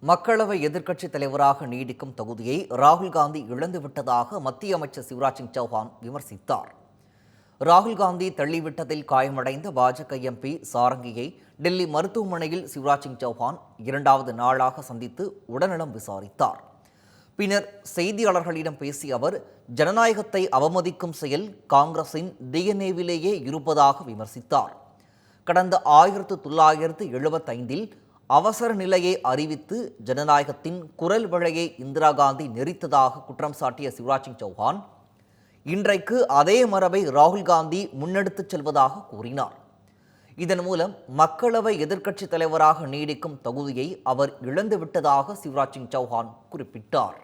மக்களவை எதிர்க்கட்சித் தலைவராக நீடிக்கும் தொகுதியை ராகுல் காந்தி இழந்துவிட்டதாக மத்திய அமைச்சர் சிவராஜ் சிங் சௌஹான் விமர்சித்தார். ராகுல் காந்தி தள்ளிவிட்டதில் காயமடைந்த பாஜக எம்பி சாரங்கியை டெல்லி மருத்துவமனையில் சிவராஜ் சிங் சௌஹான் 2வது நாளாக சந்தித்து உடல்நலம் விசாரித்தார். பின்னர் செய்தியாளர்களிடம் பேசிய அவர், ஜனநாயகத்தை அவமதிக்கும் செயல் காங்கிரசின் டிஎன்ஏவிலேயே இருப்பதாக விமர்சித்தார். கடந்த 1975 அவசர நிலையை அறிவித்து ஜனநாயகத்தின் குரல் வளையை இந்திரா காந்தி நெறித்ததாக குற்றம் சாட்டிய சிவராஜ் சிங் சௌஹான், இன்றைக்கு அதே மரபை ராகுல் காந்தி முன்னெடுத்துச் செல்வதாக கூறினார். இதன் மூலம் மக்களவை எதிர்க்கட்சித் தலைவராக நீடிக்கும் தகுதியை அவர் இழந்துவிட்டதாக சிவராஜ் சிங் சௌஹான் குறிப்பிட்டார்.